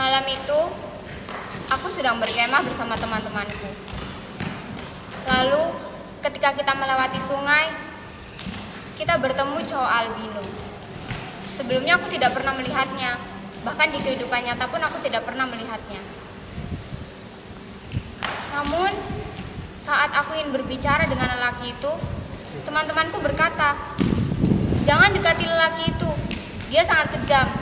Malam itu, aku sedang berkemah bersama teman-temanku. Lalu, ketika kita melewati sungai, kita bertemu cowok albino. Sebelumnya aku tidak pernah melihatnya, bahkan di kehidupan nyata pun aku tidak pernah melihatnya. Namun, saat aku ingin berbicara dengan lelaki itu, teman-temanku berkata, "Jangan dekati lelaki itu, dia sangat kejam."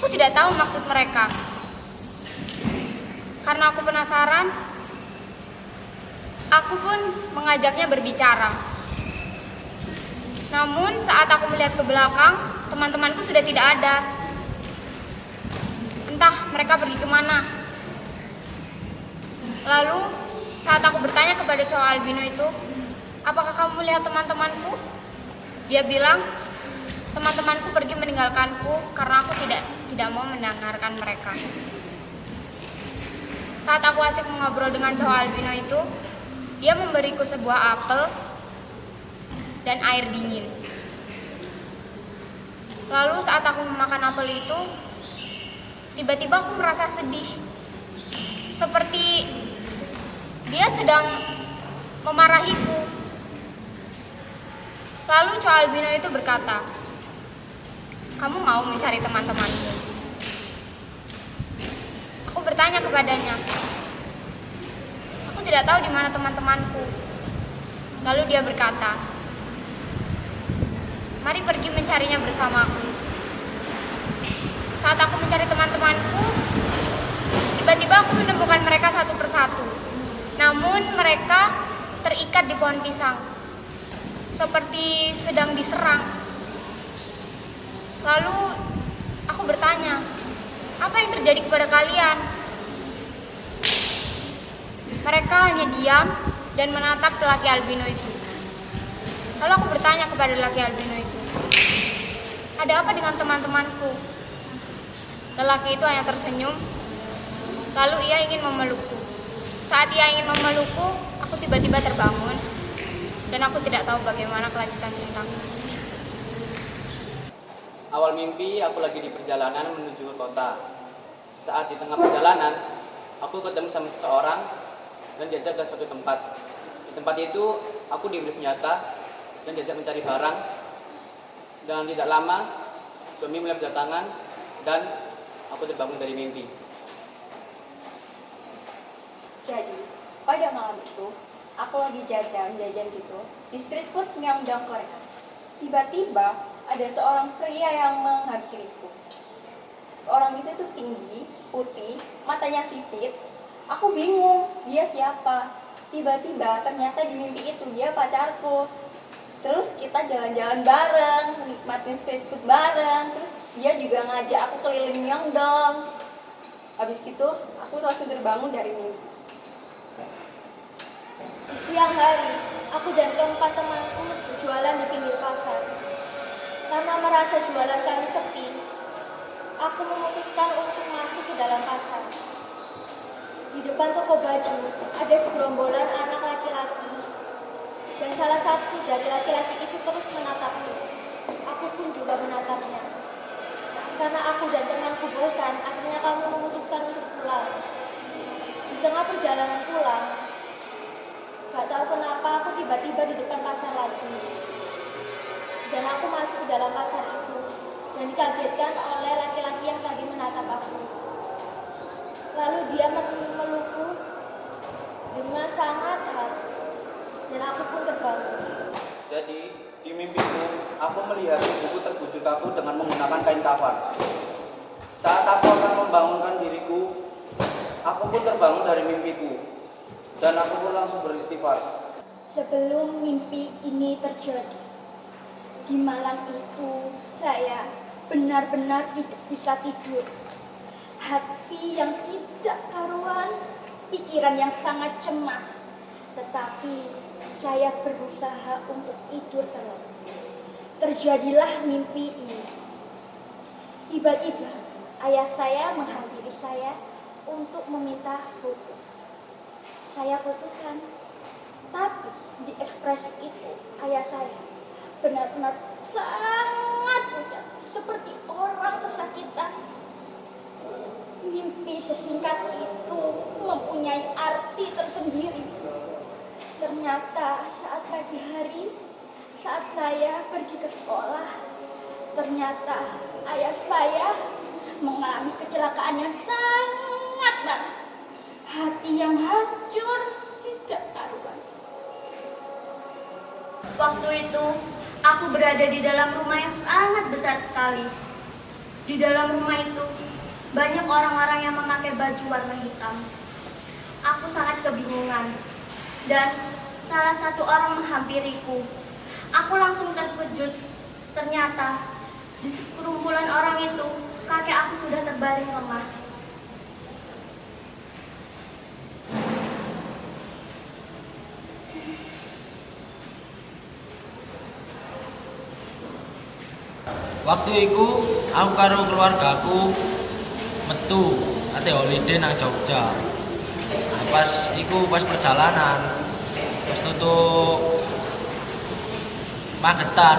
Aku tidak tahu maksud mereka. Karena aku penasaran, aku pun mengajaknya berbicara. Namun saat aku melihat ke belakang, teman-temanku sudah tidak ada. Entah mereka pergi kemana. Lalu saat aku bertanya kepada cowok albino itu, "Apakah kamu melihat teman-temanku?" Dia bilang, "Teman-temanku pergi meninggalkanku karena aku tidak mau mendengarkan mereka." Saat aku asik mengobrol dengan cowok albino itu, dia memberiku sebuah apel dan air dingin. Lalu saat aku memakan apel itu, tiba-tiba aku merasa sedih. Seperti dia sedang memarahiku. Lalu cowok albino itu berkata, "Kamu mau mencari teman-temanmu?" Aku bertanya kepadanya, "Aku tidak tahu di mana teman-temanku." Lalu dia berkata, "Mari pergi mencarinya bersamaku." Saat aku mencari teman-temanku, tiba-tiba aku menemukan mereka satu persatu. Namun mereka terikat di pohon pisang, seperti sedang diserang. Lalu aku bertanya, "Apa yang terjadi kepada kalian?" Mereka hanya diam dan menatap lelaki albino itu. Lalu aku bertanya kepada lelaki albino itu, "Ada apa dengan teman-temanku?" Lelaki itu hanya tersenyum, lalu ia ingin memelukku. Saat ia ingin memelukku, aku tiba-tiba terbangun, dan aku tidak tahu bagaimana kelanjutan ceritaku. Awal mimpi, aku lagi di perjalanan menuju ke kota. Saat di tengah perjalanan, aku ketemu sama seseorang dan diajak ke suatu tempat. Di tempat itu, aku diberi senjata dan diajak mencari barang. Dan tidak lama, suami mulai berdatangan dan aku terbangun dari mimpi. Jadi, pada malam itu, aku lagi jajan gitu di street food Myeongdong, Korea. Tiba-tiba, ada seorang pria yang menghampiriku. Orang itu tuh tinggi, putih, matanya sipit. Aku bingung, dia siapa? Tiba-tiba ternyata di mimpi itu dia pacarku. Terus kita jalan-jalan bareng, nikmatin street food bareng. Terus dia juga ngajak aku keliling Myeongdong. Habis gitu, aku langsung terbangun dari mimpi. Di siang hari, aku dan keempat temanku berjualan di pinggir pasar. Karena merasa jualan kami sepi, aku memutuskan untuk masuk ke dalam pasar. Di depan toko baju, ada segerombolan anak laki-laki. Dan salah satu dari laki-laki itu terus menatapku. Aku pun juga menatapnya. Karena aku dan temanku bosan, akhirnya kami memutuskan untuk pulang. Di tengah perjalanan pulang, gak tahu kenapa aku tiba-tiba di depan pasar lagi. Dan aku masuk ke dalam pasar itu dan dikagetkan oleh laki-laki yang tadi menatap aku. Lalu dia memelukku dengan sangat erat dan aku pun terbangun. Jadi, di mimpiku, aku melihat ibuku terbujur kaku dengan menggunakan kain kafan. Saat aku akan membangunkan diriku, aku pun terbangun dari mimpiku dan aku pun langsung beristighfar. Sebelum mimpi ini terjadi, di malam itu saya benar-benar tidak bisa tidur. Hati yang tidak karuan, pikiran yang sangat cemas. Tetapi saya berusaha untuk tidur tenang. Terjadilah mimpi ini. Tiba-tiba ayah saya menghampiri saya untuk meminta foto. Saya fotokan. Tapi di ekspresi itu ayah saya benar-benar sangat pucat, seperti orang kesakitan. Mimpi sesingkat itu mempunyai arti tersendiri. Ternyata saat pagi hari, saat saya pergi ke sekolah, ternyata ayah saya mengalami kecelakaan yang sangat parah. Hati yang hancur tidak karuan. Waktu itu, aku berada di dalam rumah yang sangat besar sekali. Di dalam rumah itu, banyak orang-orang yang memakai baju warna hitam. Aku sangat kebingungan. Dan salah satu orang menghampiriku. Aku langsung terkejut. Ternyata, di sekerumpulan orang itu, kakek aku sudah terbaring lemah. Waktu itu aku karo keluargaku metu ate holiday nang Jogja. Nah, pas perjalanan pas tutup Magetan,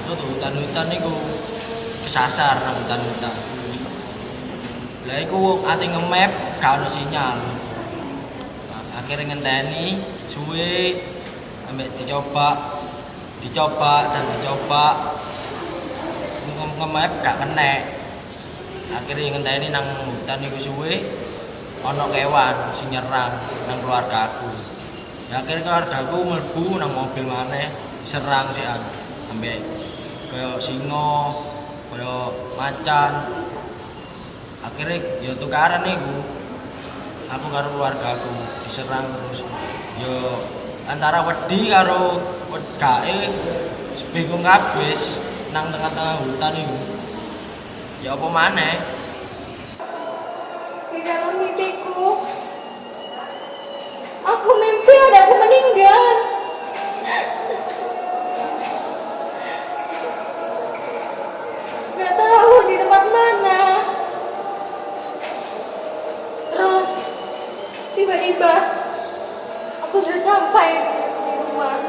tutup hutan-hutan iku kesasar nang hutan-hutan. Lah iku ate nge-map gak ono sinyal. Nah, akhirnya ngenteni suwe ambek dicoba dan dicoba nge-map gak kena. Akhirnya ngenteni nang hutan iku suwe ana kewan sing nyerang nang keluargaku. Ya akhirnya keluargaku mlebu nang mobil maneh diserang sih ambek kaya singa, kaya macan. Akhirnya ya tukaran iku. Aku karo keluargaku diserang terus. Ya antara wedi karo wedake bingung kabeh nang tengah-tengah hutan itu. Ya apa maneh? Di dalam mimpiku, aku mimpi adakku meninggal. Gak tahu di tempat mana. Terus tiba-tiba aku sudah sampai di rumah.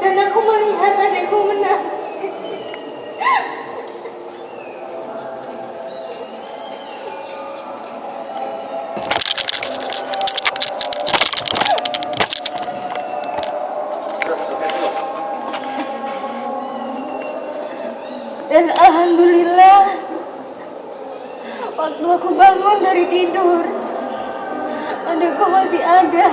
Dan aku melihat adikku menangis. Dan alhamdulillah, waktu aku bangun dari tidur, adikku masih ada.